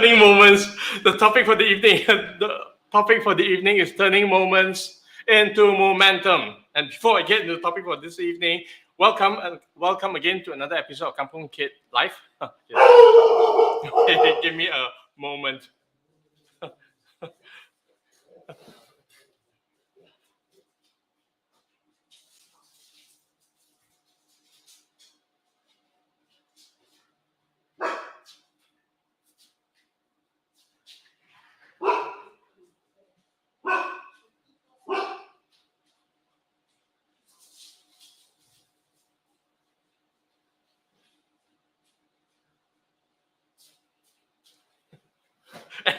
turning moments. The topic for the evening. The topic for the evening is turning moments into momentum. And before I get into the topic for this evening, welcome again to another episode of Kampung Kid Live. Give me a moment.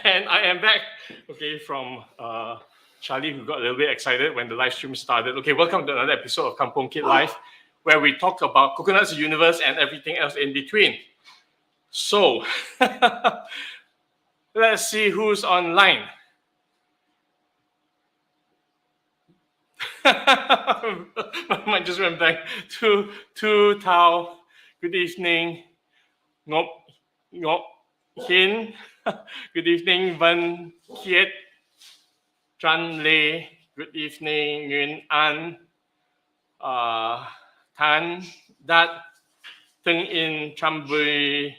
And I am back, from Charlie, who got a little bit excited when the live stream started. Okay, welcome to another episode of Kampung Kid Live, where we talk about coconuts, the universe, and everything else in between. So, let's see who's online. My mind just went back to Tao. Good evening. Ngop Hin. Good evening, Van Kiet. Tran Lei. Good evening, Nguyen An. Tan Dat. Teng In Chambui.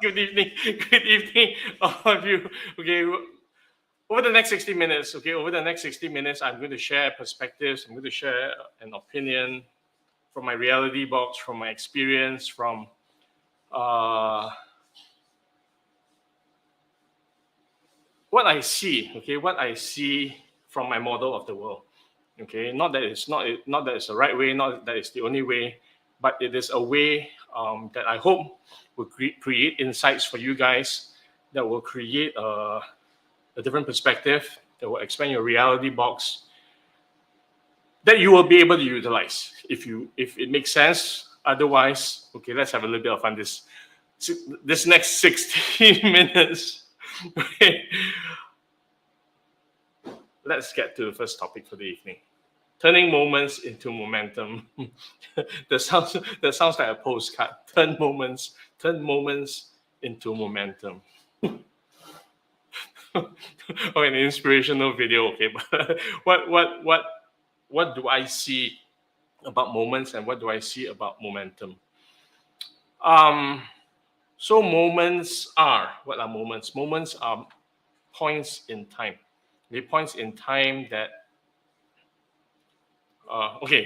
Good evening, all of you. Okay, over the next 60 minutes, I'm going to share perspectives. I'm going to share an opinion from my reality box, from my experience, from what I see. Okay, what I see from my model of the world. Okay, not that it's the right way, not that it's the only way, but it is a way that I hope will create insights for you guys, that will create a different perspective, that will expand your reality box, that you will be able to utilize if it makes sense. Otherwise, okay, let's have a little bit of fun this next 60 minutes. Let's get to the first topic for the evening. Turning moments into momentum. that sounds like a postcard. Turn moments into momentum. Or an inspirational video. Okay, but what do I see about moments, and what do I see about momentum? So moments are, what are moments? Moments are points in time. Okay, points in time that.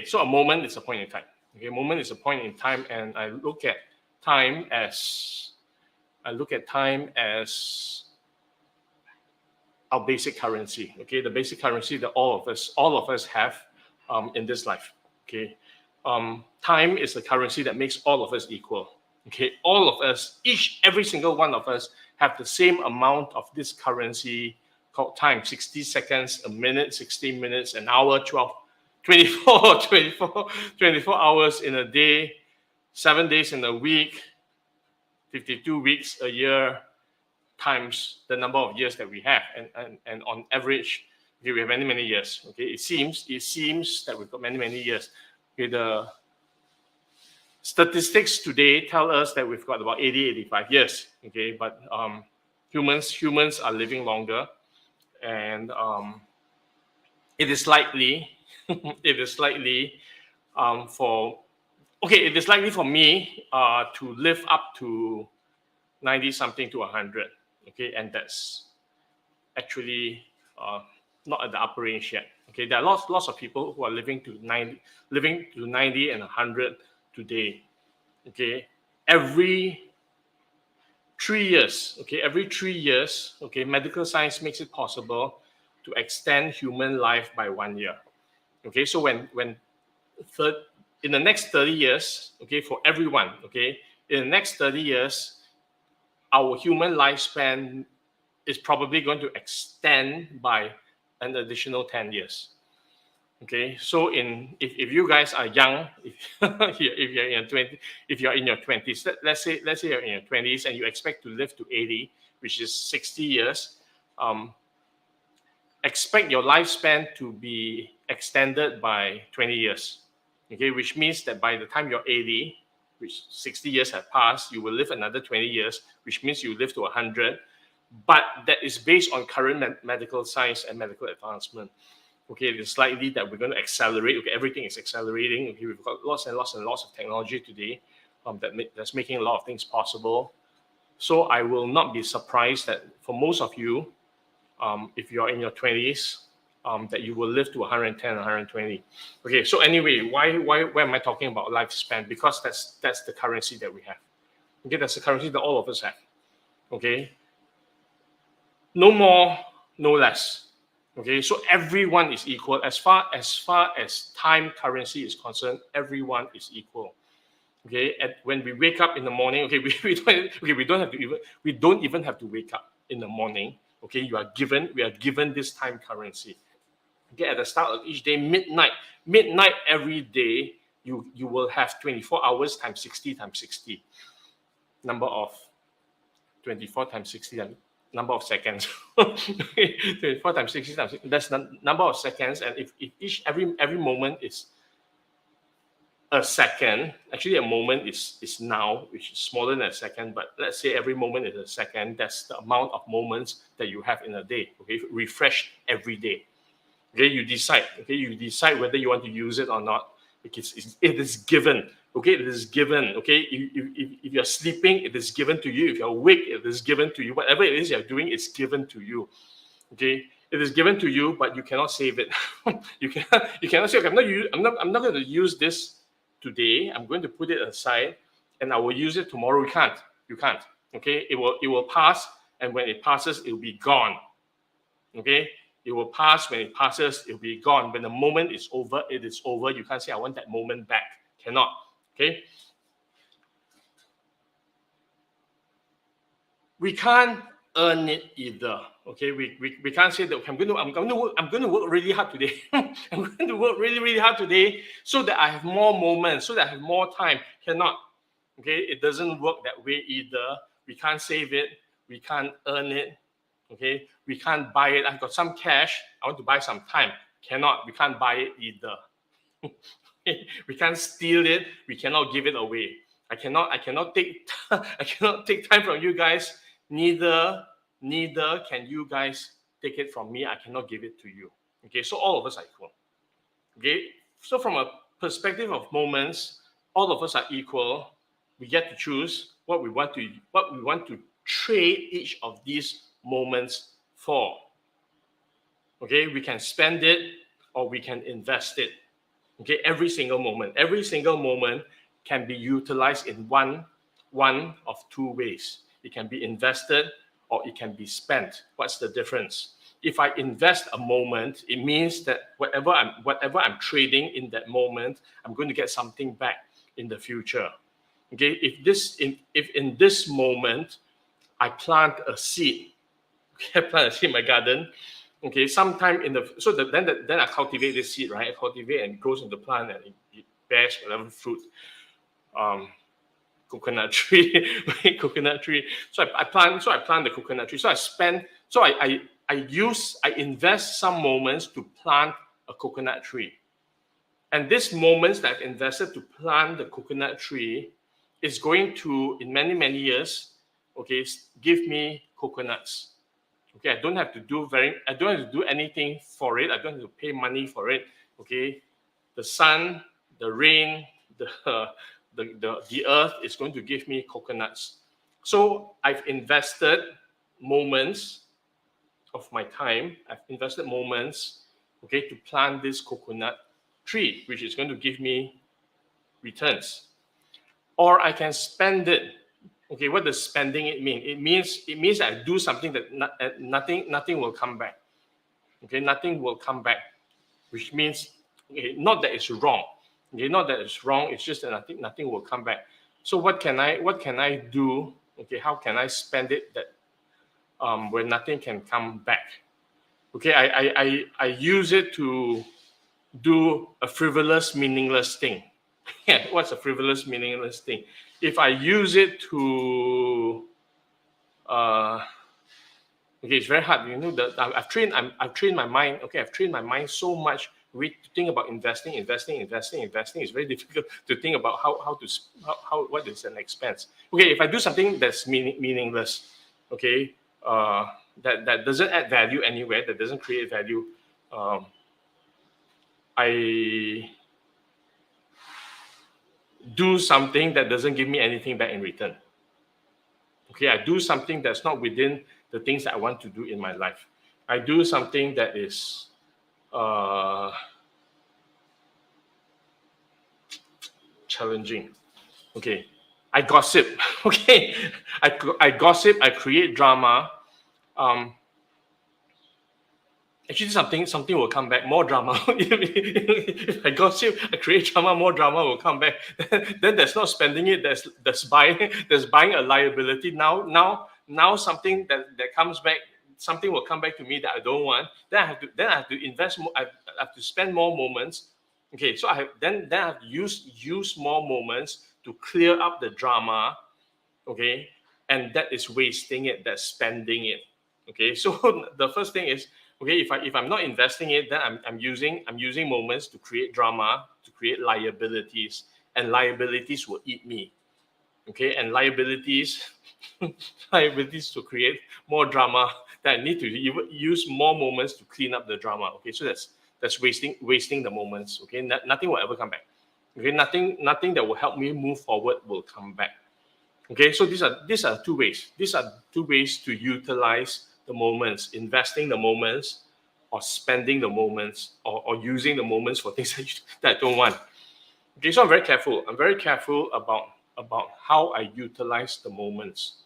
So a moment is a point in time. Okay, a moment is a point in time, and I look at time as our basic currency. Okay, the basic currency that all of us have in this life. Okay, time is the currency that makes all of us equal. Okay, all of us, every single one of us, have the same amount of this currency called time. 60 seconds, a minute, 60 minutes, an hour, 24 hours in a day, 7 days in a week, 52 weeks a year, times the number of years that we have, and on average, okay, we have many years. Okay, it seems that we've got many years. Okay, the statistics today tell us that we've got about 85 years. Okay, but humans are living longer, and it is likely for me to live up to 90 something to 100. Okay, and that's actually not at the upper range yet. Okay, there are lots of people who are living to 90 and 100 today. Okay, every 3 years. Okay, medical science makes it possible to extend human life by 1 year. Okay, so in the next 30 years, okay, for everyone, okay, in the next 30 years, our human lifespan is probably going to extend by an additional 10 years. Okay, so if you guys are young, if you're in your 20s, let's say you're in your 20s and you expect to live to 80, which is 60 years, expect your lifespan to be extended by 20 years. Okay, which means that by the time you're 80, which 60 years have passed, you will live another 20 years, which means you live to 100. But that is based on current medical science and medical advancement. Okay, it's likely that we're going to accelerate. Okay, everything is accelerating. Okay, we've got lots and lots and lots of technology today that's making a lot of things possible. So I will not be surprised that for most of you, if you're in your 20s, that you will live to 110, 120. Okay, so anyway, why am I talking about lifespan? Because that's the currency that we have. Okay, that's the currency that all of us have. Okay, no more, no less. Okay, so everyone is equal. As far as time currency is concerned, everyone is equal. Okay, and when we wake up in the morning, okay, we don't even have to wake up in the morning. Okay, we are given this time currency. Okay, at the start of each day, midnight every day, you will have 24 hours times 60 times 60. Number of 24 times 60, number of seconds. 24 times 60 times 60, that's the number of seconds. And if every moment is a second, actually a moment is now, which is smaller than a second, but let's say every moment is a second, that's the amount of moments that you have in a day. Okay, refresh every day. Okay, you decide whether you want to use it or not, because it is given. Okay, it is given. Okay, if you're sleeping, it is given to you. If you're awake, it is given to you. Whatever it is you're doing, it's given to you. Okay, it is given to you, but you cannot save it. you cannot say, okay, I'm not going to use this today. I'm going to put it aside, and I will use it tomorrow. You can't. Okay, it will pass, and when it passes, it will be gone. Okay. It will pass. When it passes, it will be gone. When the moment is over, it is over. You can't say, I want that moment back. Cannot. Okay? We can't earn it either. Okay? We can't say that, okay, I'm going to work really hard today. I'm going to work really, really hard today so that I have more moments, so that I have more time. Cannot. Okay? It doesn't work that way either. We can't save it. We can't earn it. Okay, we can't buy it. I've got some cash. I want to buy some time. Cannot. We can't buy it either. We can't steal it. We cannot give it away. I cannot take time from you guys. Neither can you guys take it from me. I cannot give it to you. Okay, so all of us are equal. Okay, so from a perspective of moments, all of us are equal. We get to choose what we want to trade each of these moments for. Okay, we can spend it or we can invest it. Okay, every single moment can be utilized in one of two ways. It can be invested or it can be spent. What's the difference? If I invest a moment, it means that whatever I'm trading in that moment, I'm going to get something back in the future. Okay, if in this moment I plant a seed, I plant a seed in my garden. Okay, sometime then I cultivate this seed, right? I cultivate and it grows into the plant and it bears whatever fruit. Coconut tree, coconut tree. So I plant the coconut tree. So I invest some moments to plant a coconut tree. And these moments that I've invested to plant the coconut tree is going to, in many, many years, okay, give me coconuts. Okay, I don't have to do anything for it. I don't have to pay money for it. Okay, the sun, the rain, the earth is going to give me coconuts. So I've invested moments of my time. I've invested moments, okay, to plant this coconut tree, which is going to give me returns. Or I can spend it. Okay, what does spending it mean? It means I do something that nothing will come back. Okay, nothing will come back, which means, okay, not that it's wrong. Okay, not that it's wrong. It's just that nothing will come back. So what can I do? Okay, how can I spend it that where nothing can come back? Okay, I use it to do a frivolous, meaningless thing. What's a frivolous, meaningless thing? If I use it to, okay, it's very hard. You know, I've trained my mind. Okay, I've trained my mind so much to think about investing. It's very difficult to think about what is an expense. Okay, if I do something that's meaningless, okay, that doesn't add value anywhere, that doesn't create value, I do something that doesn't give me anything back in return. Okay, I do something that's not within the things that I want to do in my life. I do something that is challenging. Okay, I gossip. Okay, I gossip. I create drama. Actually, something will come back. More drama. If I gossip, I create drama. More drama will come back. Then there's not spending it. There's buying a liability. Now something that comes back. Something will come back to me that I don't want. Then I have to invest more. I have to spend more moments. Okay, so I have to use more moments to clear up the drama. Okay, and that is wasting it. That's spending it. Okay, so the first thing is, okay, if I'm not investing it, then I'm using moments to create drama, to create liabilities, and liabilities will eat me. Okay, and liabilities to create more drama, that I need to use more moments to clean up the drama. Okay, so that's wasting the moments. Okay, nothing will ever come back. Okay, nothing that will help me move forward will come back. Okay, so these are two ways. These are two ways to utilize the moments: investing the moments, or spending the moments, or using the moments for things that I don't want. Okay, so I'm very careful. I'm very careful about how I utilize the moments.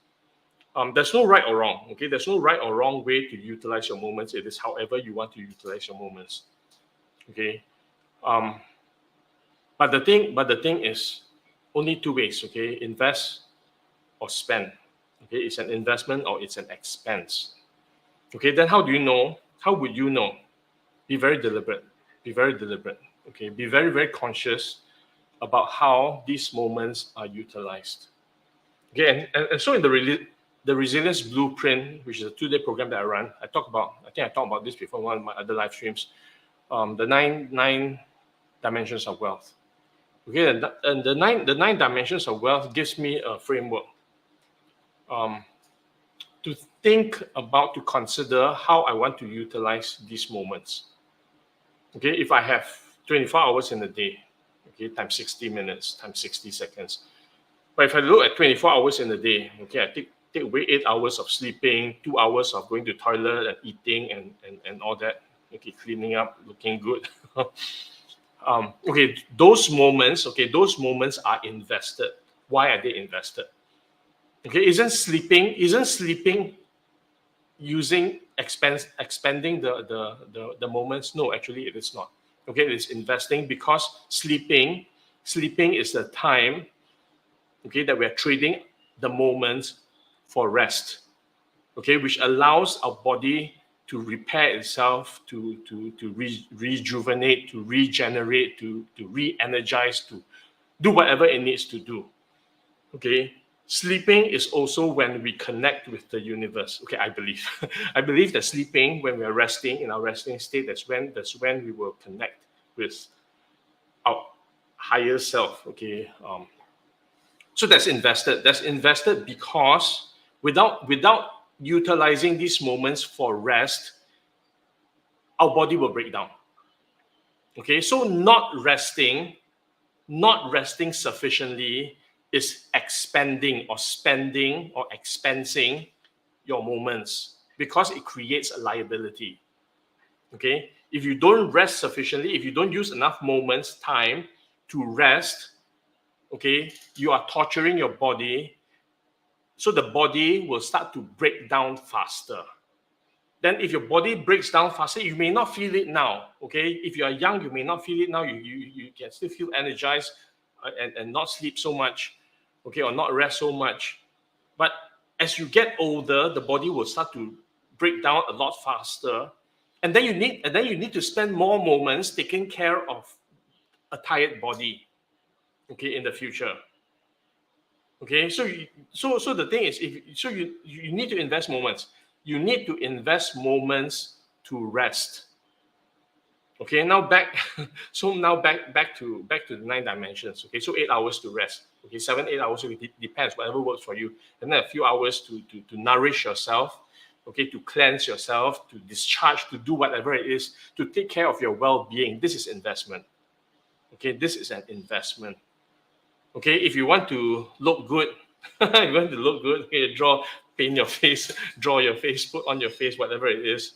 There's no right or wrong. Okay, there's no right or wrong way to utilize your moments. It is however you want to utilize your moments. Okay, but the thing is only two ways. Okay, invest or spend. Okay, it's an investment or it's an expense. Okay, then how do you know? How would you know? Be very deliberate. Be very deliberate. Okay, be very, very conscious about how these moments are utilized. Okay, and so in the Resilience Blueprint, which is a 2-day program that I run, I think I talked about this before in one of my other live streams, the nine dimensions of wealth. Okay, and the nine dimensions of wealth gives me a framework to think about, to consider how I want to utilize these moments. Okay, if I have 24 hours in a day, okay, times 60 minutes, times 60 seconds. But if I look at 24 hours in a day, okay, I take away 8 hours of sleeping, 2 hours of going to toilet and eating and all that, okay, cleaning up, looking good. Okay, those moments are invested. Why are they invested? Okay, isn't sleeping using expanding the moments? No, actually it is not. Okay, it's investing, because sleeping is the time, okay, that we're trading the moments for rest. Okay, which allows our body to repair itself, to rejuvenate, to regenerate, to re-energize, to do whatever it needs to do. Okay, sleeping is also when we connect with the universe. Okay, I believe I believe that sleeping, when we are resting, in our resting state, that's when we will connect with our higher self. Okay, so that's invested because without utilizing these moments for rest, our body will break down. Okay, so not resting sufficiently is expending or spending or expensing your moments, because it creates a liability. Okay, if you don't rest sufficiently, if you don't use enough moments, time to rest, okay, you are torturing your body, so the body will start to break down faster. Then if your body breaks down faster, you may not feel it now. Okay, if you are young, you may not feel it now. You can still feel energized and not sleep so much, okay, or not rest so much. But as you get older, the body will start to break down a lot faster, and then you need to spend more moments taking care of a tired body, okay, in the future. Okay, so the thing is, you need to invest moments. You need to invest moments to rest. Okay, now back. So now back to the 9 dimensions. Okay, so 8 hours to rest. Okay, 7, 8 hours. So it depends, whatever works for you. And then a few hours to nourish yourself. Okay, to cleanse yourself, to discharge, to do whatever it is, to take care of your well-being. This is investment. Okay, this is an investment. Okay, if you want to look good, you want to look good. Okay, paint your face, draw your face, put on your face, whatever it is.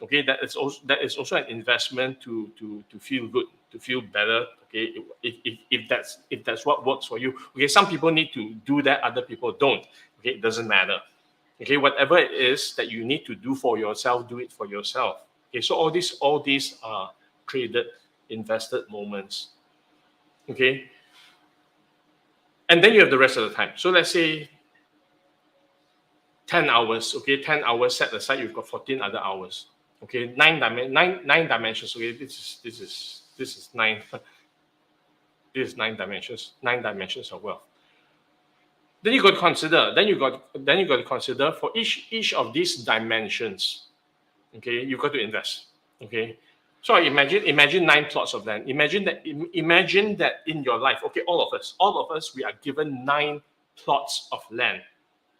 Okay, that is also an investment to feel good, to feel better. Okay, if that's what works for you. Okay, some people need to do that, other people don't. Okay, it doesn't matter. Okay, whatever it is that you need to do for yourself, do it for yourself. Okay, so all these are traded, invested moments. Okay, and then you have the rest of the time. So let's say 10 hours. Okay, 10 hours set aside. You've got 14 other hours. Okay, nine dimensions. Okay, this is nine. This is 9 dimensions. 9 dimensions of wealth. Then you got to consider. Then you got to consider for each of these dimensions. Okay, you've got to invest. Okay, so imagine 9 plots of land. Imagine that in your life. Okay, all of us, we are given 9 plots of land.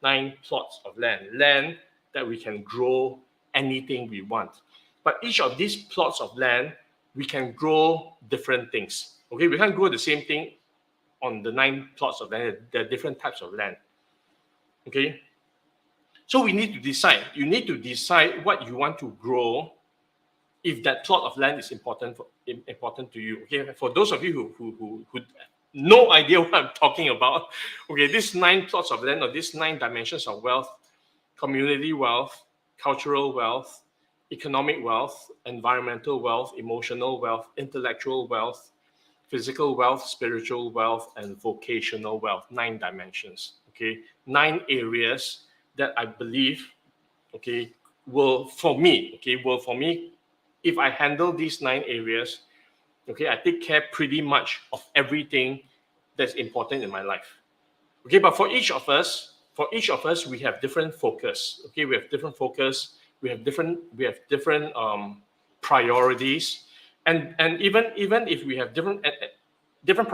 9 plots of land that we can grow anything we want. But each of these plots of land, we can grow different things. Okay, we can't grow the same thing on the 9 plots of land. There are different types of land. Okay, so we need to decide. You need to decide what you want to grow. If that plot of land is important to you. Okay, for those of you who no idea what I'm talking about. Okay, these 9 plots of land, or these 9 dimensions of wealth: community wealth, cultural wealth, economic wealth, environmental wealth, emotional wealth, intellectual wealth, physical wealth, spiritual wealth, and vocational wealth. 9 dimensions. Okay, 9 areas that I believe, okay, will for me, if I handle these 9 areas, okay, I take care pretty much of everything that's important in my life. Okay, but for each of us, we have different focus. Okay, we have different focus. We have different priorities, and even if we have different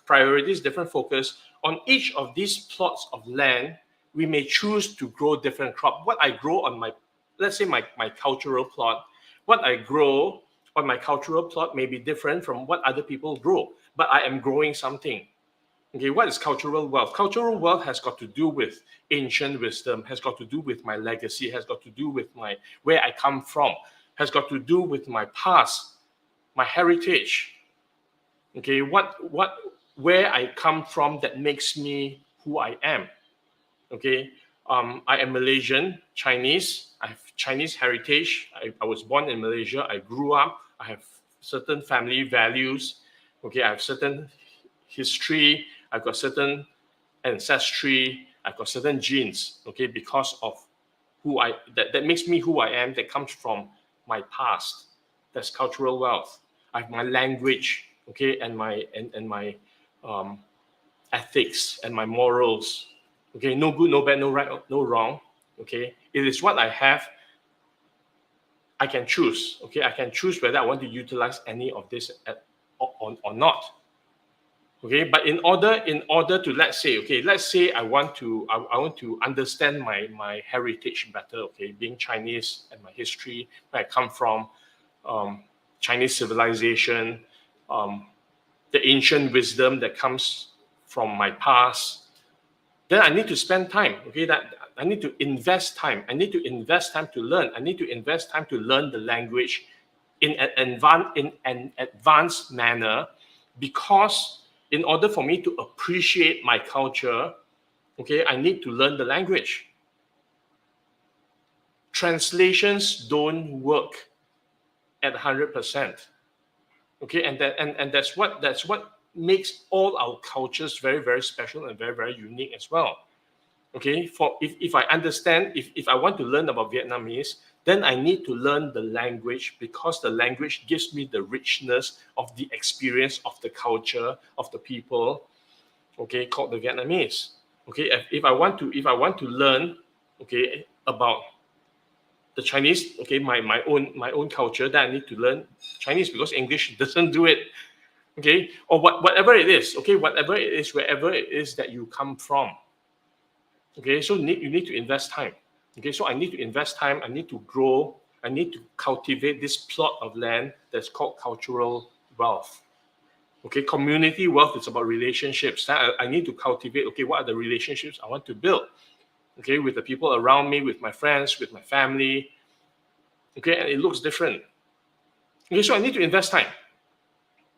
priorities, different focus on each of these plots of land, we may choose to grow different crop. What I grow on my, let's say my cultural plot, what I grow on my cultural plot may be different from what other people grow, but I am growing something. Okay, what is cultural wealth? Cultural wealth has got to do with ancient wisdom, has got to do with my legacy, has got to do with my where I come from, has got to do with my past, my heritage. Okay, where I come from that makes me who I am. Okay, I am Malaysian, Chinese. I have Chinese heritage. I was born in Malaysia. I grew up. I have certain family values. Okay, I have certain history. I've got certain ancestry. I've got certain genes. Okay, because of that makes me who I am. That comes from my past. That's cultural wealth. I have my language. Okay, and my ethics and my morals. Okay, no good, no bad, no right, no wrong. Okay, it is what I have. I can choose. Okay, I can choose whether I want to utilize any of this or not. Okay, but in order to let's say I want to understand my heritage better. Okay, being Chinese and my history, where I come from, Chinese civilization, the ancient wisdom that comes from my past. Then I need to spend time. Okay, that I need to invest time. I need to invest time to learn. I need to invest time to learn the language in an advanced manner, because in order for me to appreciate my culture, okay, I need to learn the language. Translations don't work at 100%. Okay, and that's what makes all our cultures very, very special and very, very unique as well. Okay, for if I understand, if I want to learn about Vietnamese, then I need to learn the language, because the language gives me the richness of the experience of the culture of the people, okay, called the Vietnamese. Okay, if I want to learn, okay, about the Chinese, okay, my own culture that I need to learn Chinese because English doesn't do it, okay, or whatever it is, okay, whatever it is, wherever it is that you come from, okay. So you need to invest time, okay. So I need to invest time. I need to grow. I need to cultivate this plot of land that's called cultural wealth. Okay, community wealth is about relationships. That I need to cultivate. Okay, what are the relationships I want to build? Okay, with the people around me, with my friends, with my family. Okay, and it looks different. Okay, so I need to invest time.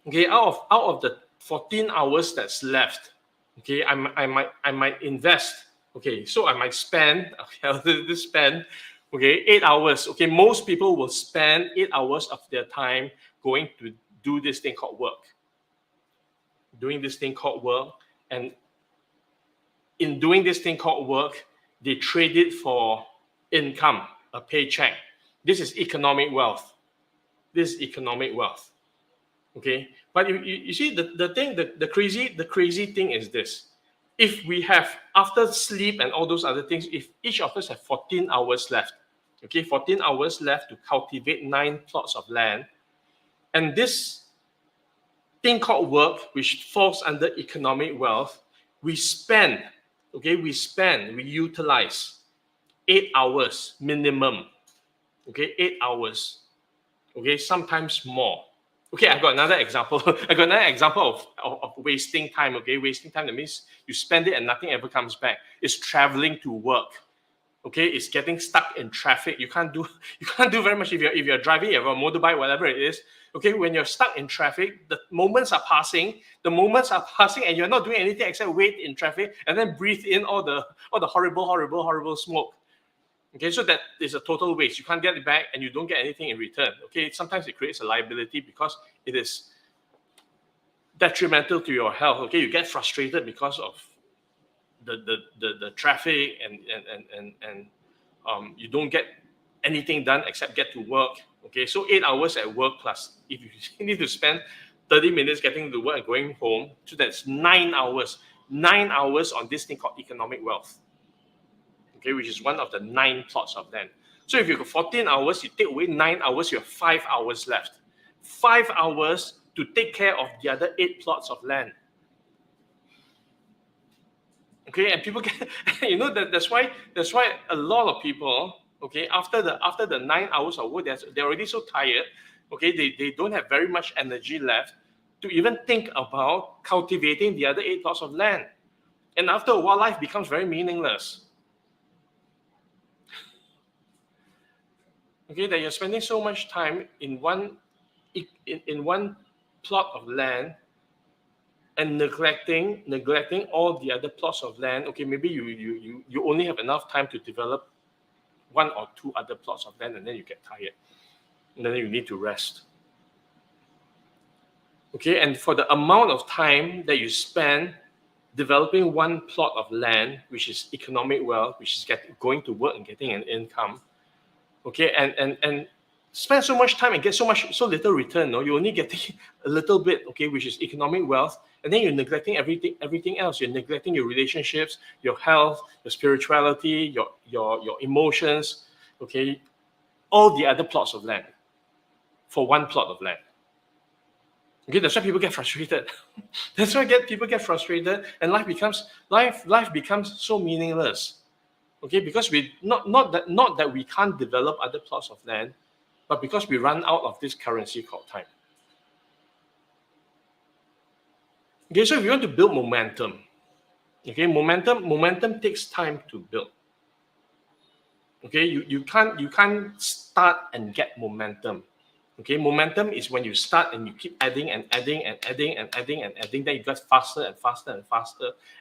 Okay, out of the 14 hours that's left, okay, I might invest. Okay, so I might spend. Okay, spend. Okay, 8 hours. Okay, most people will spend 8 hours of their time going to do this thing called work. Doing this thing called work, and in doing this thing called work, they trade it for income, a paycheck. This is economic wealth. This is economic wealth. Okay, but you see the crazy thing is this: if we have, after sleep and all those other things, if each of us have 14 hours left, okay, 14 hours left to cultivate 9 plots of land, and this thing called work, which falls under economic wealth, we spend, okay, we utilize 8 hours minimum, okay, 8 hours, okay, sometimes more. Okay, I got another example. I got another example of wasting time, okay. Wasting time, that means you spend it and nothing ever comes back. It's traveling to work. Okay, it's getting stuck in traffic. You can't do very much if you're driving, you have a motorbike, whatever it is. Okay, when you're stuck in traffic, the moments are passing, and you're not doing anything except wait in traffic and then breathe in all the horrible smoke. Okay, so that is a total waste. You can't get it back and you don't get anything in return. Okay, sometimes it creates a liability because it is detrimental to your health. Okay, you get frustrated because of the traffic and you don't get anything done except get to work. Okay, so 8 hours at work plus if you need to spend 30 minutes getting to work and going home, so that's 9 hours. 9 hours on this thing called economic wealth. Okay, which is one of the 9 plots of land. So if you've got 14 hours, you take away 9 hours, you have 5 hours left. 5 hours to take care of the other 8 plots of land. Okay, and people get, that's why a lot of people, okay, after the 9 hours of work, they're already so tired, okay, they don't have very much energy left to even think about cultivating the other 8 plots of land. And after a while, life becomes very meaningless. Okay, that you're spending so much time in one plot of land and neglecting all the other plots of land. Okay, maybe you only have enough time to develop 1 or 2 other plots of land, and then you get tired, and then you need to rest. Okay, and for the amount of time that you spend developing 1 plot of land, which is economic wealth, which is going to work and getting an income, okay, and spend so much time and get so little return. No, you're only getting a little bit, okay, which is economic wealth, and then you're neglecting everything else. You're neglecting your relationships, your health, your spirituality, your emotions, okay, all the other plots of land for 1 plot of land. Okay, that's why people get frustrated. That's why people get frustrated, and life becomes so meaningless. Okay, because we not that we can't develop other plots of land, but because we run out of this currency called time. Okay, so if you want to build momentum, okay, momentum takes time to build. Okay, you can't start and get momentum. Okay, momentum is when you start and you keep adding, then you get faster and faster,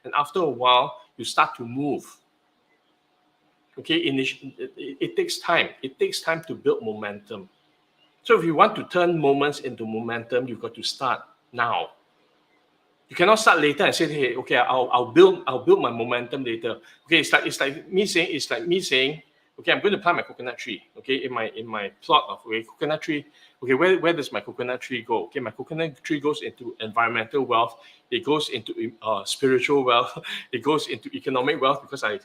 and after a while you start to move. Okay, it takes time. It takes time to build momentum. So if you want to turn moments into momentum, you've got to start now. You cannot start later and say, "Hey, okay, I'll build my momentum later." Okay, it's like me saying, "Okay, I'm going to plant my coconut tree." Okay, in my plot of coconut tree. Okay, where does my coconut tree go? Okay, my coconut tree goes into environmental wealth. It goes into spiritual wealth. It goes into economic wealth because I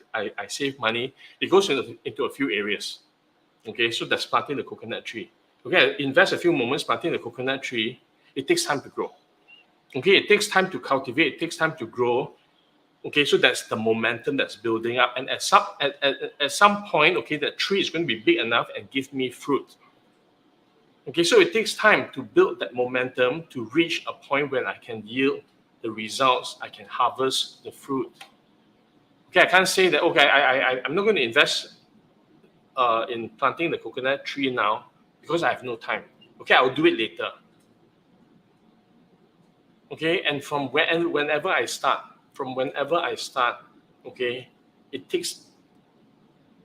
save money. It goes into a few areas. Okay, so that's planting the coconut tree. Okay, I invest a few moments planting the coconut tree. It takes time to grow. Okay, it takes time to cultivate. It takes time to grow. Okay, so that's the momentum that's building up. And at some point, okay, that tree is going to be big enough and give me fruit. Okay, so it takes time to build that momentum to reach a point where I can yield the results, I can harvest the fruit. Okay, I can't say that, okay, I'm not going to invest in planting the coconut tree now because I have no time. Okay, I'll do it later. Okay, and whenever I start, okay, it takes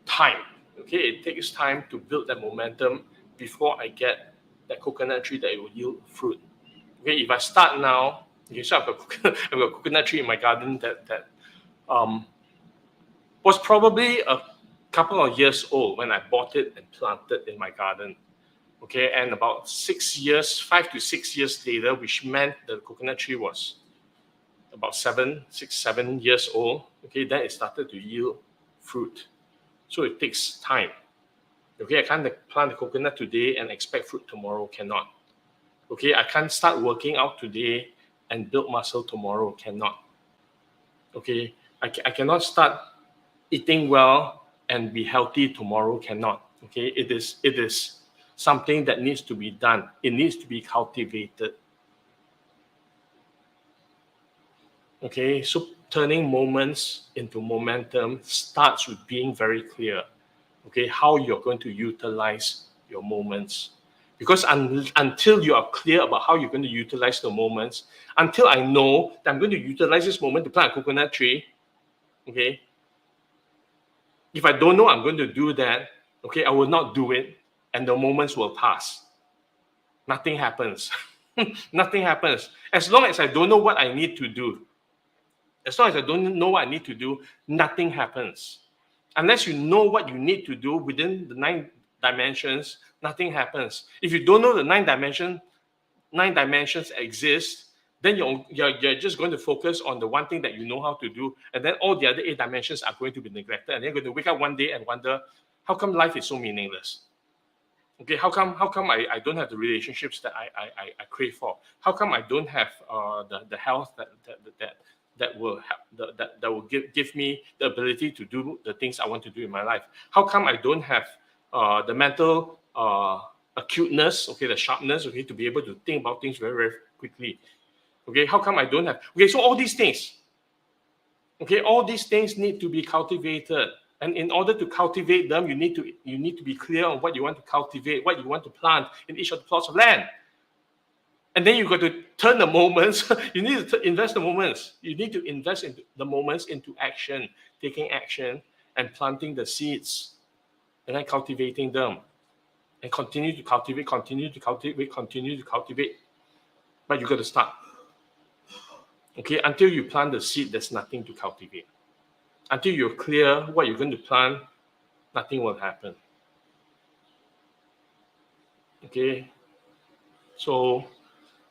time. Okay, it takes time to build that momentum before I get that coconut tree that it will yield fruit. Okay, if I start now, okay, so I've got a coconut tree in my garden that was probably a couple of years old when I bought it and planted in my garden. Okay, and about 6 years, 5 to 6 years later, which meant the coconut tree was about 7 years old. Okay, then it started to yield fruit. So it takes time. Okay, I can't plant the coconut today and expect fruit tomorrow. Cannot. Okay, I can't start working out today and build muscle tomorrow. Cannot. Okay, I cannot start eating well and be healthy tomorrow. Cannot. Okay, it is something that needs to be done. It needs to be cultivated. Okay, so turning moments into momentum starts with being very clear, okay, how you're going to utilize your moments. Because until you are clear about how you're going to utilize the moments, until I know that I'm going to utilize this moment to plant a coconut tree, okay, if I don't know I'm going to do that, okay, I will not do it, and the moments will pass. Nothing happens. Nothing happens. As long as I don't know what I need to do, as long as I don't know what I need to do, nothing happens. Unless you know what you need to do within the 9 dimensions, nothing happens. If you don't know the 9 dimensions exist, then you're just going to focus on the one thing that you know how to do, and then all the other 8 dimensions are going to be neglected, and you're going to wake up one day and wonder, how come life is so meaningless? Okay, how come I don't have the relationships that I crave for? How come I don't have the health that will give me the ability to do the things I want to do in my life? How come I don't have the mental acuteness, okay, the sharpness, okay, to be able to think about things very, very quickly? Okay, how come I don't have? Okay, so all these things, okay, all these things need to be cultivated. And in order to cultivate them, you need to be clear on what you want to cultivate, what you want to plant in each of the plots of land. And then you've got to turn the moments. You need to invest the moments. You need to invest in the moments into action, taking action and planting the seeds, and then cultivating them, and continue to cultivate. But you got to start. Okay, until you plant the seed, there's nothing to cultivate. Until you're clear what you're going to plant, nothing will happen. Okay, so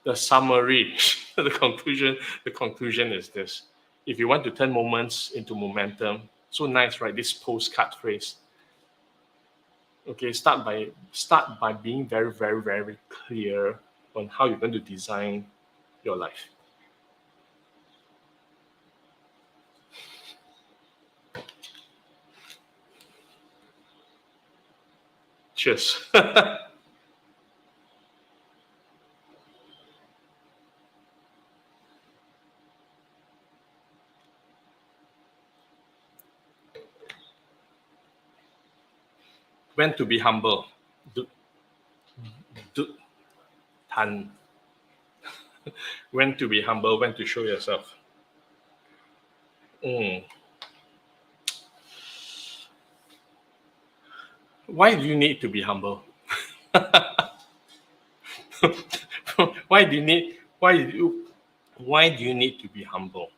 the summary, the conclusion is this: if you want to turn moments into momentum, so nice, right? This postcard phrase. Okay, start by being very, very, very clear on how you're going to design your life. Cheers. When to be humble. When to be humble, when to show yourself. Why do you need to be humble? Why do you need to be humble?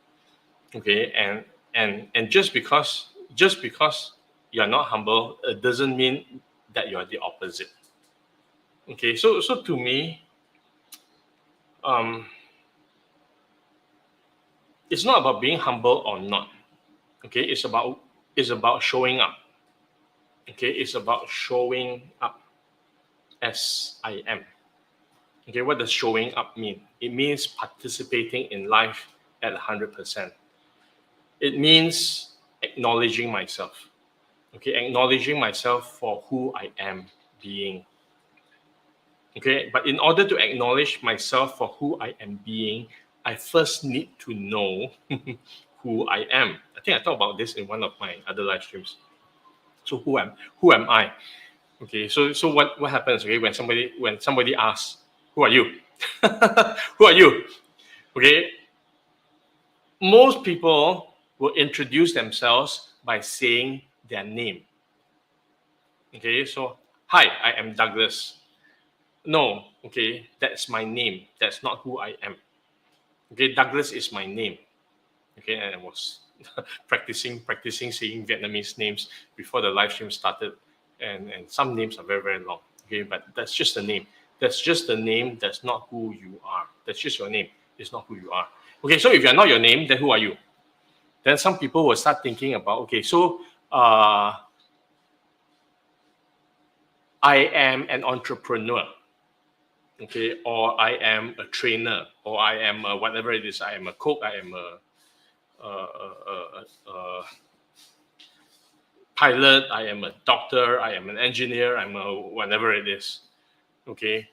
Okay, and just because you're not humble, it doesn't mean that you're the opposite. Okay, so to me, it's not about being humble or not. Okay, it's about showing up. Okay, it's about showing up as I am. Okay, what does showing up mean? It means participating in life at 100%. It means acknowledging myself. Okay, acknowledging myself for who I am being. Okay, but in order to acknowledge myself for who I am being, I first need to know who I am. I think I talked about this in one of my other live streams. So who am I? Okay, so what happens, okay, when somebody asks, who are you? Who are you? Okay, most people will introduce themselves by saying their name. Okay, so hi, I am Douglas. No, okay, that's my name. That's not who I am. Okay, Douglas is my name. Okay, and I was practicing saying Vietnamese names before the live stream started, and some names are very, very long. Okay, but that's just a name. That's just a name. That's not who you are. That's just your name. It's not who you are. Okay, so if you're not your name, then who are you? Then some people will start thinking about, okay, so I am an entrepreneur. Okay, or I am a trainer, or I am whatever it is. I am a cook. I am a pilot. I am a doctor. I am an engineer. I'm a whatever it is. Okay.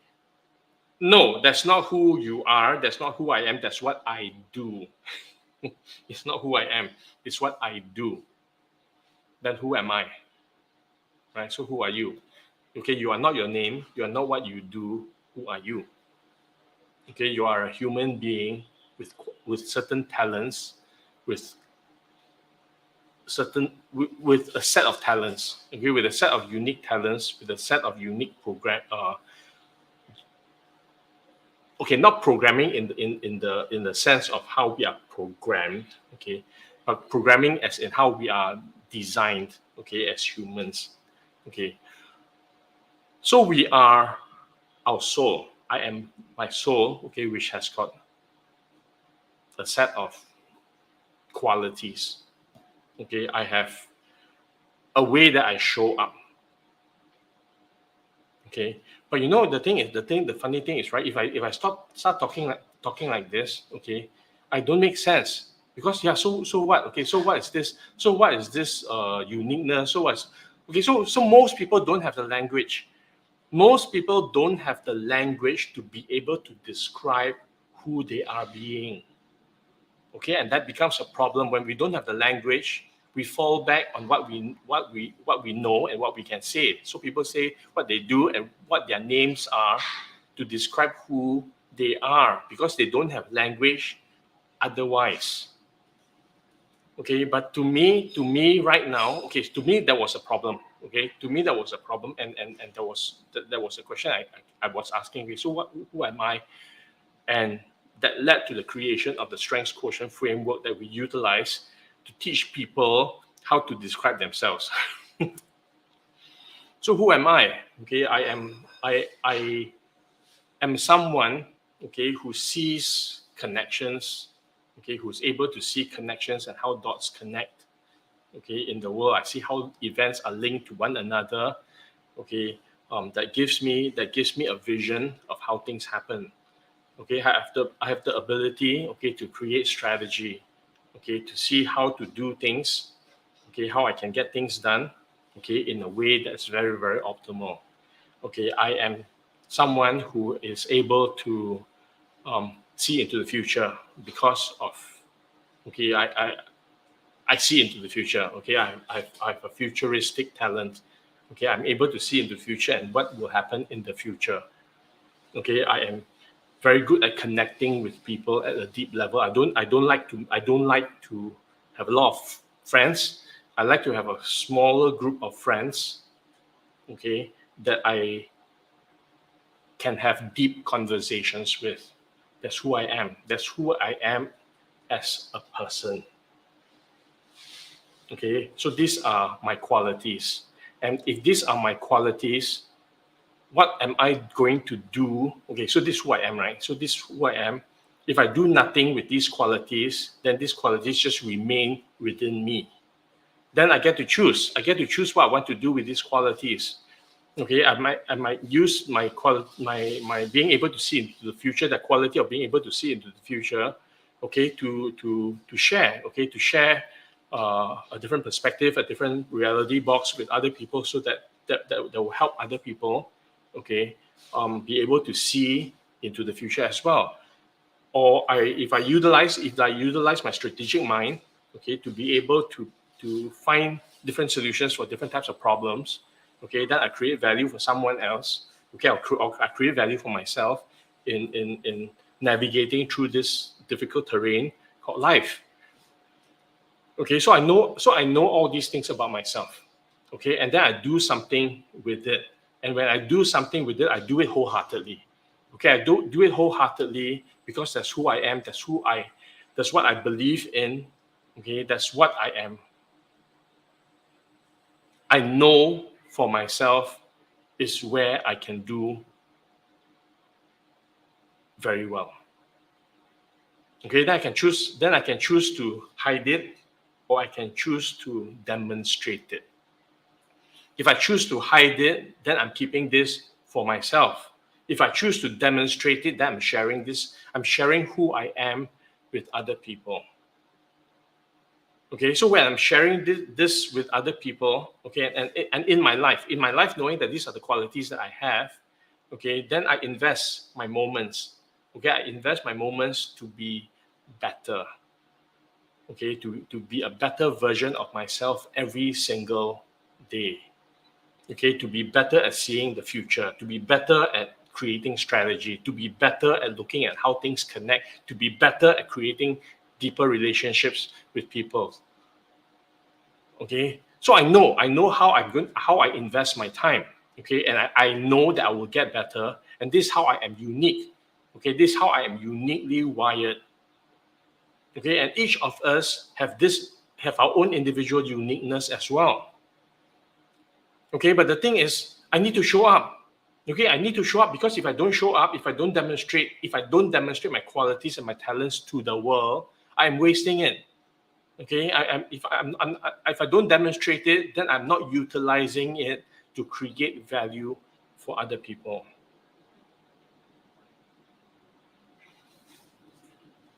No, that's not who you are. That's not who I am. That's what I do. It's not who I am. It's what I do. Then who am I? Right. So who are you? Okay. You are not your name. You are not what you do. Who are you? Okay. You are a human being with certain talents, with a set of talents. Okay, with a set of unique talents, with a set of unique program. Okay, not programming in the sense of how we are programmed. Okay, but programming as in how we are designed. Okay, as humans. Okay, so we are our soul. I am my soul. Okay, which has got a set of qualities. Okay, I have a way that I show up. Okay, but you know the funny thing is, right? If I start talking like this, okay, I don't make sense because yeah. So what? Okay, so what is this? So what is this uniqueness? So what's okay? So most people don't have the language. Most people don't have the language to be able to describe who they are being. Okay, and that becomes a problem when we don't have the language. We fall back on what we know and what we can say. So people say what they do and what their names are to describe who they are because they don't have language otherwise. Okay, but to me right now, okay, to me that was a problem. Okay, to me that was a problem, and there was a question I was asking. Okay, so who am I? And that led to the creation of the strengths quotient framework that we utilize to teach people how to describe themselves. So who am I? Okay, I am someone, okay, who sees connections, okay, who's able to see connections and how dots connect. Okay, in the world, I see how events are linked to one another. Okay, that gives me a vision of how things happen. Okay, I have the ability, okay, to create strategy, okay, to see how to do things, okay, how I can get things done, okay, in a way that's very, very optimal. Okay, I am someone who is able to see into the future because of, okay, I see into the future. Okay, I have a futuristic talent. Okay, I'm able to see into the future and what will happen in the future. Okay, I am very good at connecting with people at a deep level. I don't like to have a lot of friends. I like to have a smaller group of friends, okay, that I can have deep conversations with. That's who I am. That's who I am as a person. Okay, so these are my qualities. And if these are my qualities, what am I going to do? Okay, so this is who I am, right? So this is who I am. If I do nothing with these qualities, then these qualities just remain within me. then I get to choose. I get to choose what I want to do with these qualities. Okay, I might use my being able to see into the future, the quality of being able to see into the future, okay, to share, okay, to share a different perspective, a different reality box with other people, so that will help other people, okay, be able to see into the future as well. Or if I utilize my strategic mind, okay, to be able to find different solutions for different types of problems, okay, then I create value for someone else. Okay, I create value for myself in navigating through this difficult terrain called life. Okay, so I know all these things about myself. Okay, and then I do something with it. And when I do something with it, I do it wholeheartedly. Okay, I don't do it wholeheartedly because that's who I am. That's what I believe in. Okay, that's what I am. I know for myself is where I can do very well. Okay, then I can choose to hide it, or I can choose to demonstrate it. If I choose to hide it, then I'm keeping this for myself. If I choose to demonstrate it, then I'm sharing who I am with other people. Okay, so when I'm sharing this with other people, okay, and in my life, knowing that these are the qualities that I have, okay, then I invest my moments. Okay, I invest my moments to be better. Okay, to be a better version of myself every single day. Okay, to be better at seeing the future, to be better at creating strategy, to be better at looking at how things connect, to be better at creating deeper relationships with people. Okay, so I know how I invest my time. Okay, and I know that I will get better, and this is how I am unique. Okay, this is how I am uniquely wired. Okay, and each of us have our own individual uniqueness as well. Okay, but the thing is, I need to show up. Okay, I need to show up, because if I don't show up, if I don't demonstrate my qualities and my talents to the world, I'm wasting it. Okay, if I don't demonstrate it, then I'm not utilizing it to create value for other people.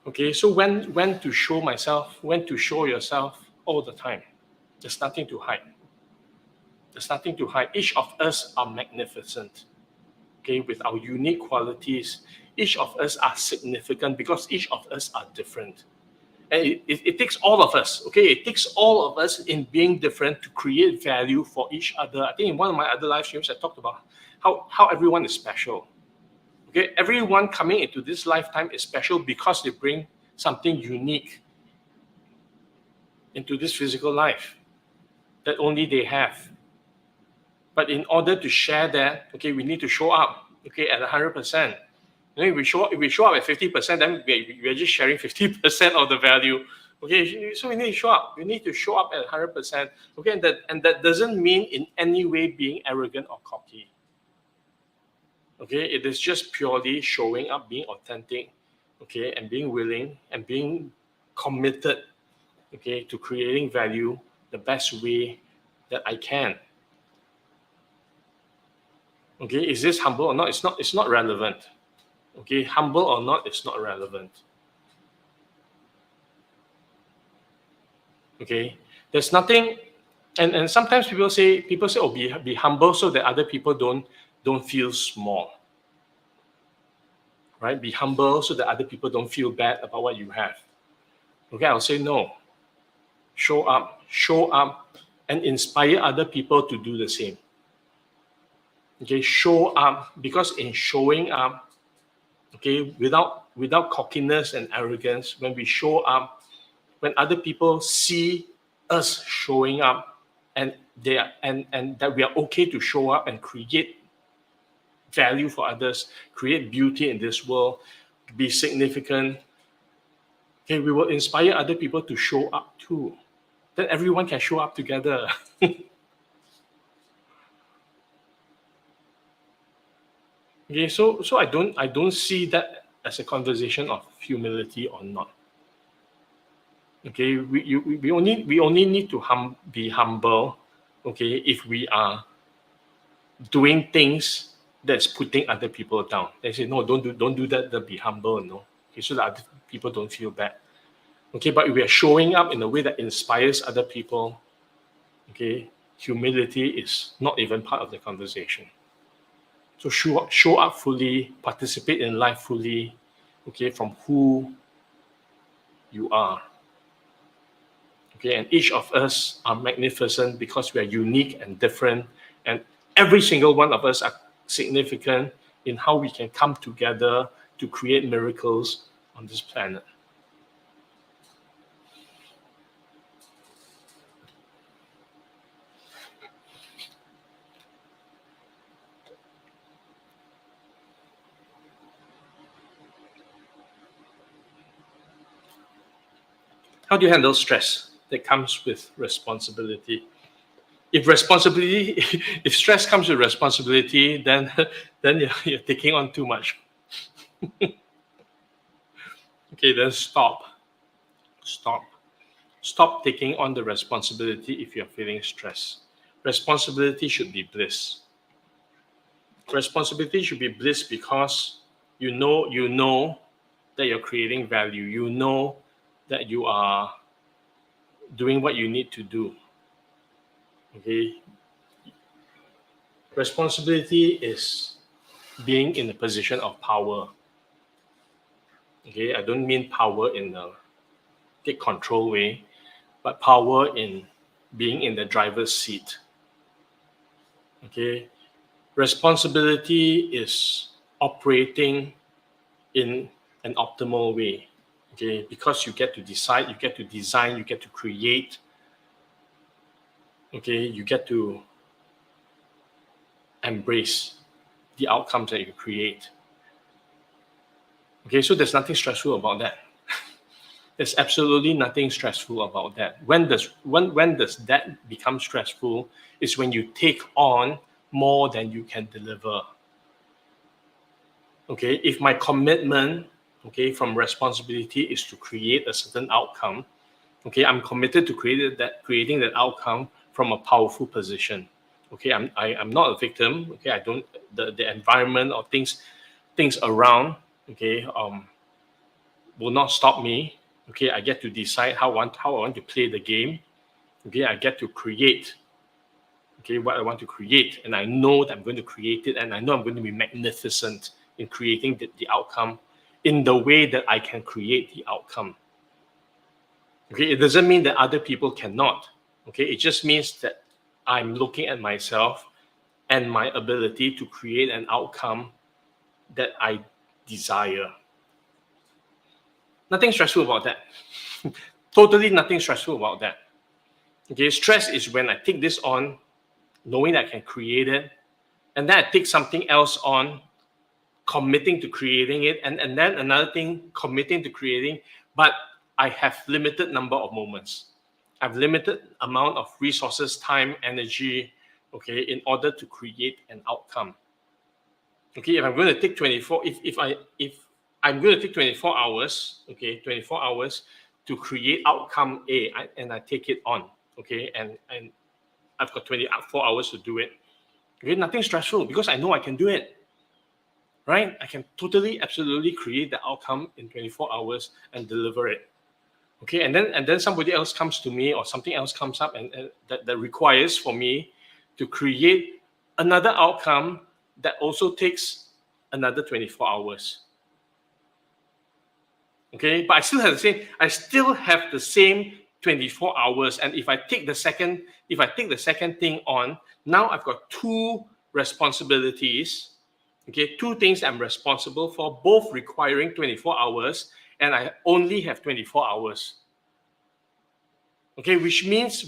Okay, so when to show myself, when to show yourself, all the time. There's nothing to hide. There's nothing to hide. Each of us are magnificent. Okay, with our unique qualities. Each of us are significant because each of us are different. And it takes all of us, okay? It takes all of us in being different to create value for each other. I think in one of my other live streams, I talked about how everyone is special. Okay, everyone coming into this lifetime is special because they bring something unique into this physical life that only they have. But in order to share that, okay, we need to show up, okay, at 100%. If we show up at 50%, then we're just sharing 50% of the value. Okay, so we need to show up. We need to show up at 100%. Okay, and that doesn't mean in any way being arrogant or cocky. Okay, it is just purely showing up, being authentic, okay, and being willing and being committed, okay, to creating value the best way that I can. Okay, is this humble or not? It's not relevant. Okay, humble or not, it's not relevant. Okay, there's nothing, and sometimes people say, oh, be humble so that other people don't feel small. Right? Be humble so that other people don't feel bad about what you have. Okay, I'll say no. Show up, and inspire other people to do the same. Okay, show up, because in showing up, okay, without cockiness and arrogance, when we show up, when other people see us showing up, and that we are okay to show up and create value for others, create beauty in this world, be significant, okay, we will inspire other people to show up too. Then everyone can show up together. Okay, so I don't see that as a conversation of humility or not. Okay, we only need to be humble, okay, if we are doing things that's putting other people down. They say, no, don't do that, then be humble, no. Okay, so that other people don't feel bad. Okay, but if we are showing up in a way that inspires other people, okay, humility is not even part of the conversation. So show up fully, participate in life fully, okay, from who you are. Okay, and each of us are magnificent because we are unique and different, and every single one of us are significant in how we can come together to create miracles on this planet. How do you handle stress that comes with responsibility? If stress comes with responsibility, then you're taking on too much. Okay, then stop taking on the responsibility if you're feeling stress. Responsibility should be bliss. Responsibility should be bliss because you know that you're creating value. You know that you are doing what you need to do. Okay. Responsibility is being in a position of power. Okay, I don't mean power in a take control way, but power in being in the driver's seat. Okay, responsibility is operating in an optimal way. Okay, because you get to decide, you get to design, you get to create. Okay, you get to embrace the outcomes that you create. Okay, so there's nothing stressful about that. There's absolutely nothing stressful about that. When does that become stressful is when you take on more than you can deliver. Okay, if my commitment, okay, from responsibility is to create a certain outcome, okay, I'm committed to creating that outcome from a powerful position. Okay, I'm not a victim. Okay, I don't the environment or things around, okay, will not stop me. Okay, I get to decide how I want to play the game. Okay, I get to create, okay, what I want to create, and I know that I'm going to create it, and I know I'm going to be magnificent in creating the outcome in the way that I can create the outcome. Okay, it doesn't mean that other people cannot. Okay, it just means that I'm looking at myself and my ability to create an outcome that I desire. Nothing stressful about that. Totally nothing stressful about that. Okay, stress is when I take this on, knowing that I can create it, and then I take something else on, committing to creating it, and then another thing, committing to creating, but I have limited number of moments. I have limited amount of resources, time, energy, okay, in order to create an outcome. Okay, if I'm going to take 24, if I'm going to take 24 hours, okay, 24 hours to create outcome A, and I take it on, okay, and I've got 24 hours to do it. Okay, nothing stressful because I know I can do it. Right? I can totally, absolutely create the outcome in 24 hours and deliver it. Okay, and then somebody else comes to me or something else comes up and that requires for me to create another outcome that also takes another 24 hours. Okay, but I still have the same 24 hours. And if I take the second thing on, now I've got two responsibilities. Okay, two things I'm responsible for, both requiring 24 hours, and I only have 24 hours. Okay, which means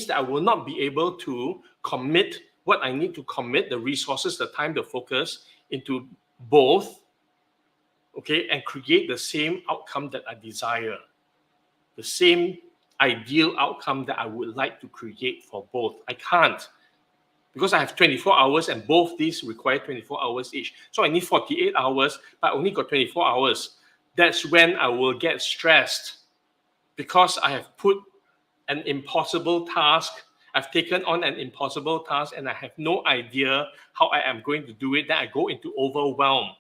that I will not be able to commit what I need to commit, the resources, the time, the focus into both, okay, and create the same outcome that I desire, the same ideal outcome that I would like to create for both. I can't. Because I have 24 hours and both these require 24 hours each. So I need 48 hours, but I only got 24 hours. That's when I will get stressed because I have put an impossible task, I've taken on an impossible task and I have no idea how I am going to do it, then I go into overwhelm.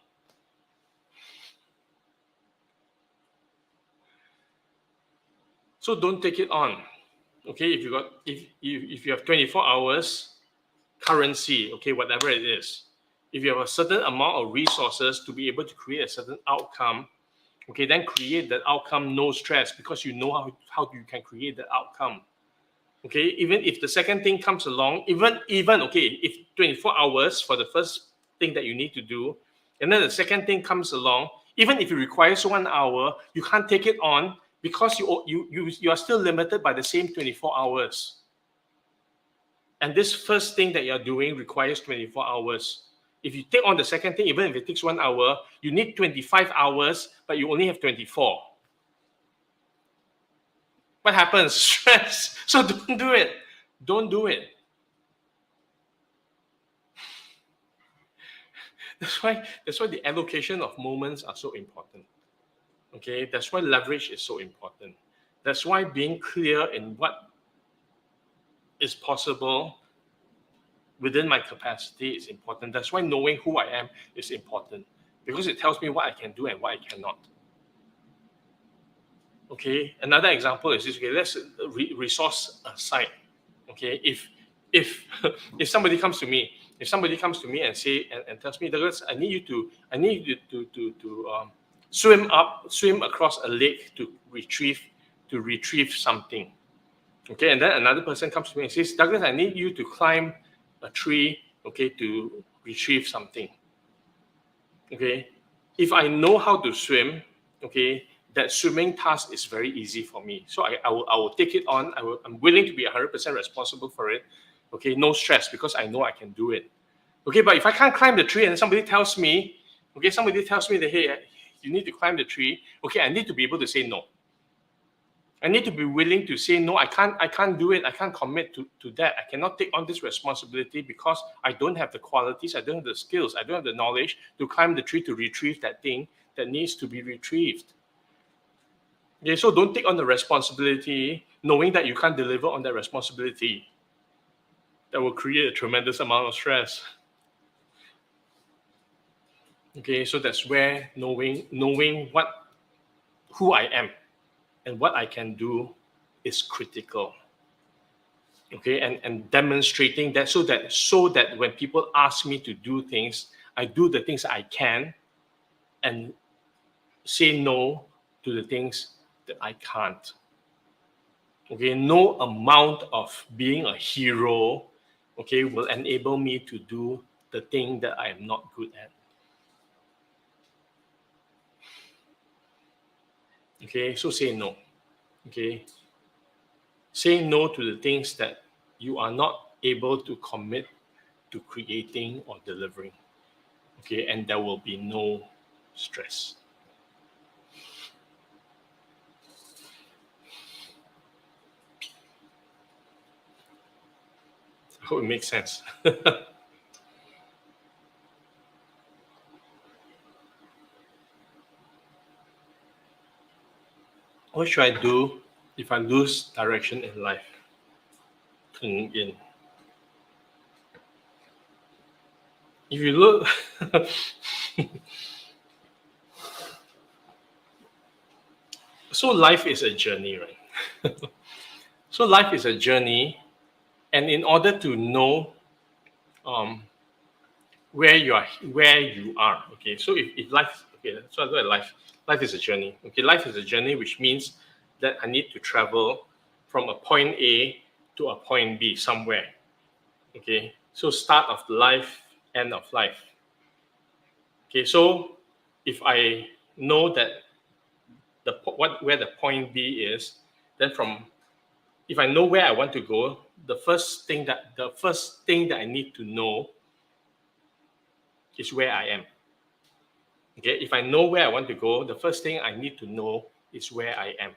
So don't take it on. Okay, if you have 24 hours currency, okay, whatever it is, if you have a certain amount of resources to be able to create a certain outcome, okay, then create that outcome, no stress, because you know how you can create that outcome. Okay, even if the second thing comes along, even okay, if 24 hours for the first thing that you need to do, and then the second thing comes along, even if it requires 1 hour, you can't take it on because you are still limited by the same 24 hours. And this first thing that you're doing requires 24 hours. If you take on the second thing, even if it takes 1 hour, you need 25 hours, but you only have 24. What happens? Stress. So don't do it. Don't do it. That's why the allocation of moments are so important. Okay, that's why leverage is so important. That's why being clear in what is possible within my capacity is important. That's why knowing who I am is important, because it tells me what I can do and what I cannot. Okay, another example is this. Okay, let's resource aside. Okay, if somebody comes to me, and say and tells me, Douglas, I need you to swim across a lake to retrieve something. Okay, and then another person comes to me and says, Douglas, I need you to climb a tree, okay, to retrieve something. Okay, if I know how to swim, okay, that swimming task is very easy for me. So I will take it on. I'm willing to be 100% responsible for it. Okay, no stress, because I know I can do it. Okay, but if I can't climb the tree and somebody tells me that, hey, you need to climb the tree, okay, I need to be able to say no. I need to be willing to say no. I can't do it. I can't commit to that. I cannot take on this responsibility because I don't have the qualities, I don't have the skills, I don't have the knowledge to climb the tree to retrieve that thing that needs to be retrieved. Okay, so don't take on the responsibility knowing that you can't deliver on that responsibility. That will create a tremendous amount of stress. Okay, so that's where knowing who I am and what I can do is critical. Okay, and demonstrating that so that when people ask me to do things, I do the things I can and say no to the things that I can't. Okay, no amount of being a hero, okay, will enable me to do the thing that I am not good at. Okay, so say no. Okay, say no to the things that you are not able to commit to creating or delivering. Okay, and there will be no stress. I hope it makes sense. What should I do if I lose direction in life? If you look, so life is a journey, right? So life is a journey, and in order to know where you are, okay. So if life, okay, so I look at life. Life is a journey. Okay, life is a journey, which means that I need to travel from a point A to a point B somewhere. Okay, so start of life, end of life. Okay, so if I know that where the point B is, then if I know where I want to go, the first thing that I need to know is where I am. Okay, if I know where I want to go, the first thing I need to know is where I am.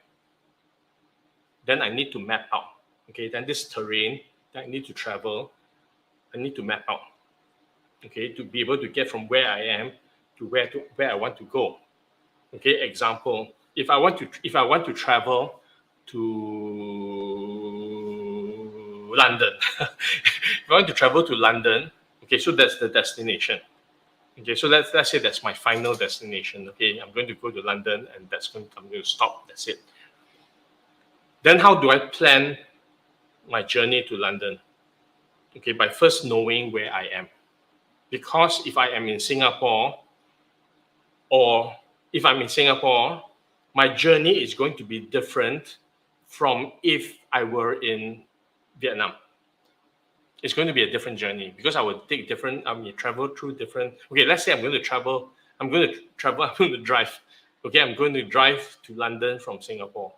Then I need to map out. Okay, then this terrain that I need to travel, I need to map out. Okay, to be able to get from where I am to where I want to go. Okay, example, if I want to travel to London. If I want to travel to London, okay, so that's the destination. Okay, so let's say that's my final destination. Okay, I'm going to go to London, and I'm going to stop. That's it. Then how do I plan my journey to London? Okay, by first knowing where I am. Because if I am in Singapore, or if I'm in Singapore, my journey is going to be different from if I were in Vietnam. It's going to be a different journey because I would take different, I mean, travel through different, okay, let's say I'm going to drive. Okay, I'm going to drive to London from Singapore.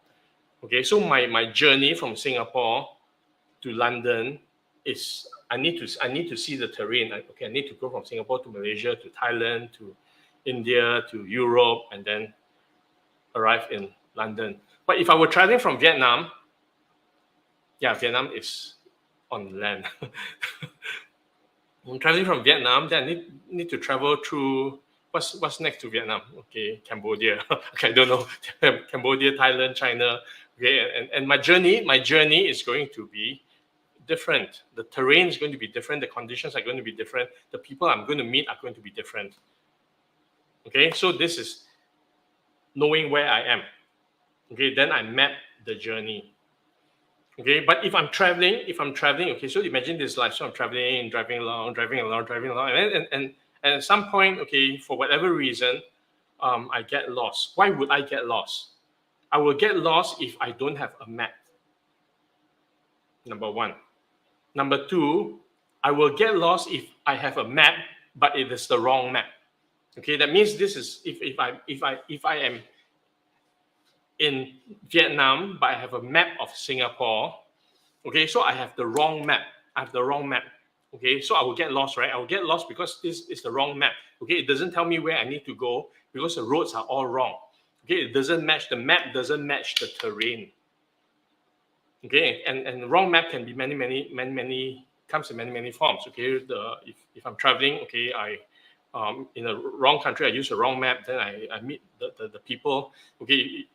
Okay, so my journey from Singapore to London is, I need to see the terrain. Okay, I need to go from Singapore to Malaysia, to Thailand, to India, to Europe, and then arrive in London. But if I were traveling from Vietnam, yeah, Vietnam is on land. I'm traveling from Vietnam, then I need to travel through what's next to Vietnam? Okay, Cambodia. Okay, I don't know. Cambodia, Thailand, China. Okay, and my journey is going to be different. The terrain is going to be different. The conditions are going to be different. The people I'm going to meet are going to be different. Okay, so this is knowing where I am. Okay, then I map the journey. Okay, but if I'm traveling, okay, so imagine this life. So I'm traveling, driving along, and at some point, okay, for whatever reason, I get lost. Why would I get lost? I will get lost if I don't have a map. Number one. Number two, I will get lost if I have a map, but it is the wrong map. Okay, that means this is if I am in Vietnam, but I have a map of Singapore. Okay, so I have the wrong map. Okay, so I will get lost, right? I will get lost because this is the wrong map. Okay, it doesn't tell me where I need to go because the roads are all wrong. Okay, it doesn't match, the map doesn't match the terrain. Okay, and the wrong map can be comes in many forms. Okay, if I'm traveling, okay, in a wrong country, I use the wrong map, then I meet the people. Okay,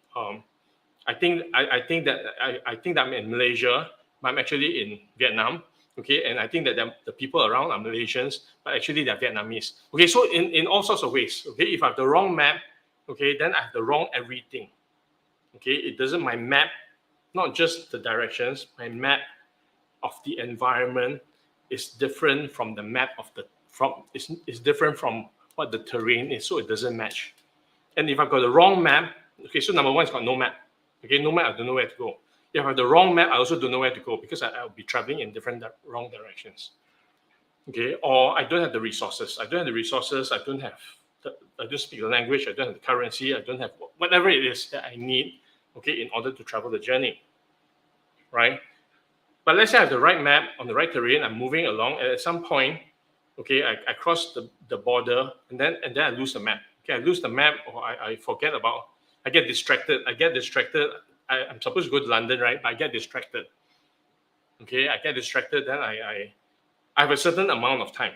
I think that I'm in Malaysia, but I'm actually in Vietnam. Okay, and I think that the people around are Malaysians, but actually they're Vietnamese. Okay, so in all sorts of ways. Okay, if I have the wrong map, okay, then I have the wrong everything. Okay, it doesn't, my map, not just the directions, my map of the environment is different from the map of is different from what the terrain is, so it doesn't match. And if I've got the wrong map, okay, so number one, it's got no map. Okay, no map, I don't know where to go. If I have the wrong map, I also don't know where to go because I'll be traveling in wrong directions. Okay, or I don't have the resources. I don't speak the language, I don't have the currency, I don't have whatever it is that I need, okay, in order to travel the journey, right? But let's say I have the right map on the right terrain, I'm moving along, and at some point, okay, I cross the border, and then I lose the map. Okay, I lose the map, or I forget about, I get distracted. I'm supposed to go to London, right? But I get distracted. Okay, I get distracted, then I have a certain amount of time,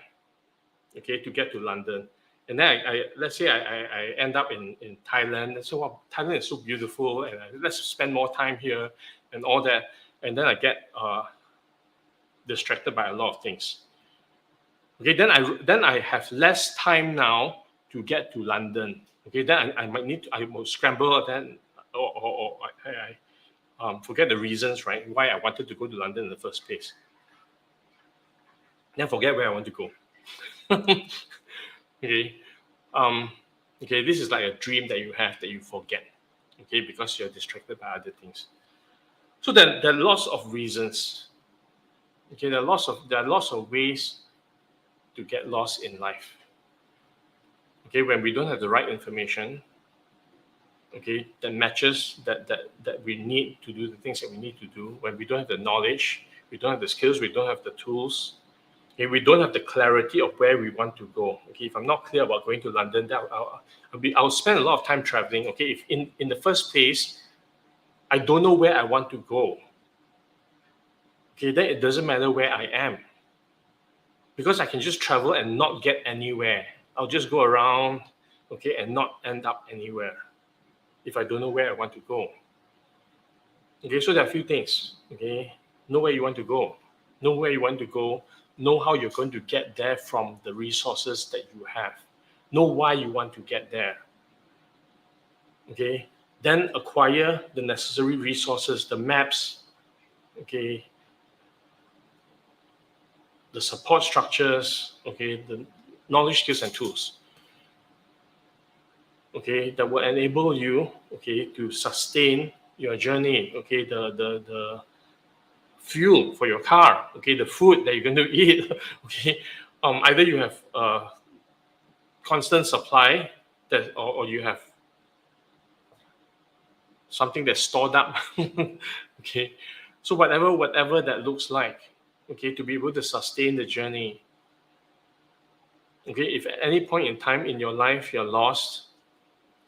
okay, to get to London. And then let's say I end up in Thailand. So wow, Thailand is so beautiful, and let's spend more time here and all that. And then I get distracted by a lot of things. Okay, then I have less time now to get to London. Okay, then I will scramble then, or I forget the reasons, right? Why I wanted to go to London in the first place. Then forget where I want to go. Okay, okay, this is like a dream that you have that you forget. Okay, because you're distracted by other things. So there are lots of reasons. Okay, there are lots of ways to get lost in life. Okay, when we don't have the right information, okay, that matches that we need to do the things that we need to do. When we don't have the knowledge, we don't have the skills, we don't have the tools. Okay, we don't have the clarity of where we want to go. Okay, if I'm not clear about going to London, then I'll spend a lot of time traveling. Okay, if in the first place, I don't know where I want to go. Okay, then it doesn't matter where I am, because I can just travel and not get anywhere. I'll just go around, okay, and not end up anywhere if I don't know where I want to go. Okay, so there are a few things. Okay, know where you want to go. Know where you want to go. Know how you're going to get there from the resources that you have. Know why you want to get there. Okay, then acquire the necessary resources, the maps, okay, the support structures, okay, the knowledge, skills, and tools, okay, that will enable you, okay, to sustain your journey, okay, the fuel for your car, okay, the food that you're going to eat, okay, either you have a constant supply that, or you have something that's stored up, okay, so whatever that looks like, okay, to be able to sustain the journey. Okay, if at any point in time in your life you're lost,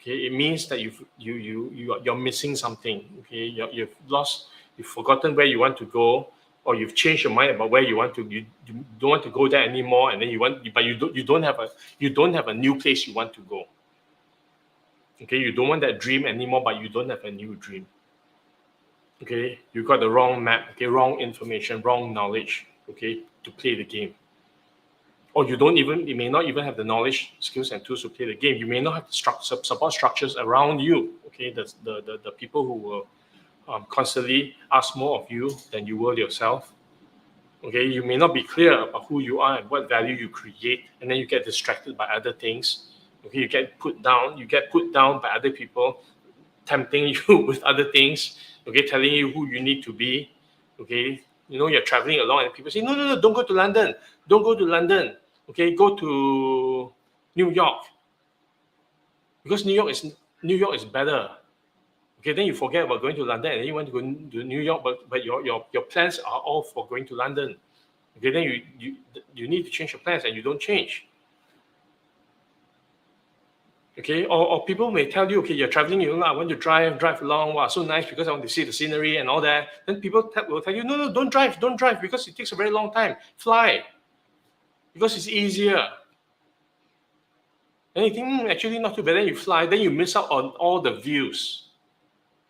okay, it means that you're missing something. Okay, you've forgotten where you want to go, or you've changed your mind about where you want to. You don't want to go there anymore, and then but you don't have a new place you want to go. Okay, you don't want that dream anymore, but you don't have a new dream. Okay, you got the wrong map. Okay, wrong information, wrong knowledge. Okay, to play the game. Or you may not even have the knowledge, skills, and tools to play the game. You may not have the support structures around you. Okay, the people who will constantly ask more of you than you will yourself. Okay, you may not be clear about who you are and what value you create, and then you get distracted by other things. Okay, you get put down by other people, tempting you with other things. Okay, telling you who you need to be. Okay, you're traveling along, and people say, no, don't go to London. Don't go to London. Okay, go to New York, because New York is better. Okay, then you forget about going to London, and then you want to go to New York, but your plans are all for going to London. Okay, then you need to change your plans, and you don't change. Okay, or people may tell you, okay, you're traveling, I want to drive along, wow, so nice because I want to see the scenery and all that. Then people will tell you, no, don't drive because it takes a very long time. Fly, because it's easier. And you think, actually not too bad, then you fly, then you miss out on all the views.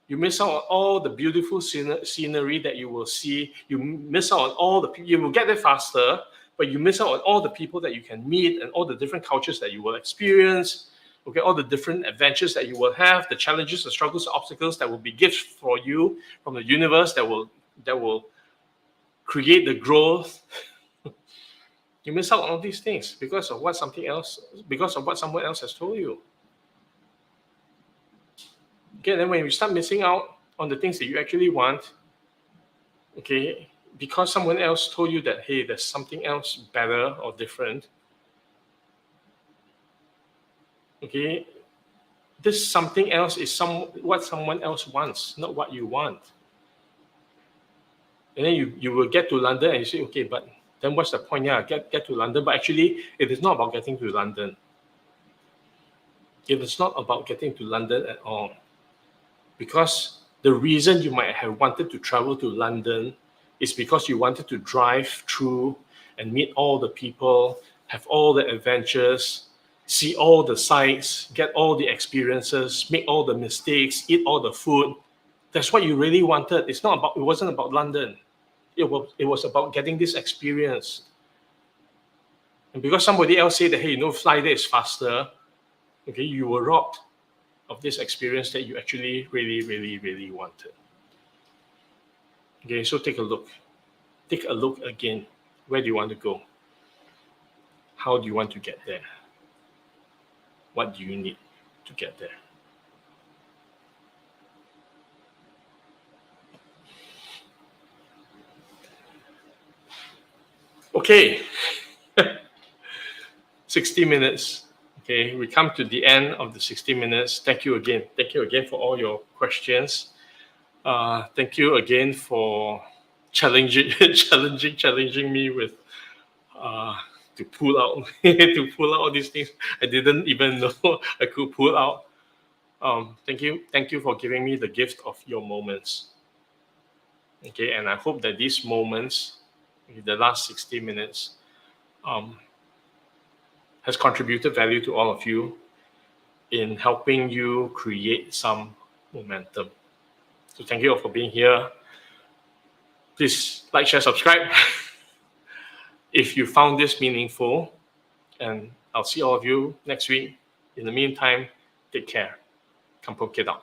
You miss out on all the beautiful scenery that you will see. You miss out on all the people. You will get there faster, but you miss out on all the people that you can meet and all the different cultures that you will experience. Okay, all the different adventures that you will have, the challenges, the struggles, the obstacles that will be gifts for you from the universe that will create the growth. You miss out on all these things because of what someone else has told you. Okay, then when you start missing out on the things that you actually want, okay, because someone else told you that, hey, there's something else better or different, okay, this something else is what someone else wants, not what you want. And then you will get to London and you say, okay, but then what's the point? Yeah, get to London. But actually, it is not about getting to London. It is not about getting to London at all. Because the reason you might have wanted to travel to London is because you wanted to drive through and meet all the people, have all the adventures, see all the sights, get all the experiences, make all the mistakes, eat all the food. That's what you really wanted. It wasn't about London. It was about getting this experience. And because somebody else said that, hey, fly there is faster, okay, you were robbed of this experience that you actually really, really, really wanted. Okay, so take a look. Take a look again. Where do you want to go? How do you want to get there? What do you need to get there? Okay, 60 minutes. Okay, we come to the end of the 60 minutes. Thank you again. Thank you again for all your questions. Thank you again for challenging me with to pull out all these things I didn't even know I could pull out. Thank you for giving me the gift of your moments. Okay, and I hope that these moments, the last 60 minutes, has contributed value to all of you in helping you create some momentum. So thank you all for being here. Please like, share, subscribe if you found this meaningful. And I'll see all of you next week. In the meantime, take care. Kampong Kedang.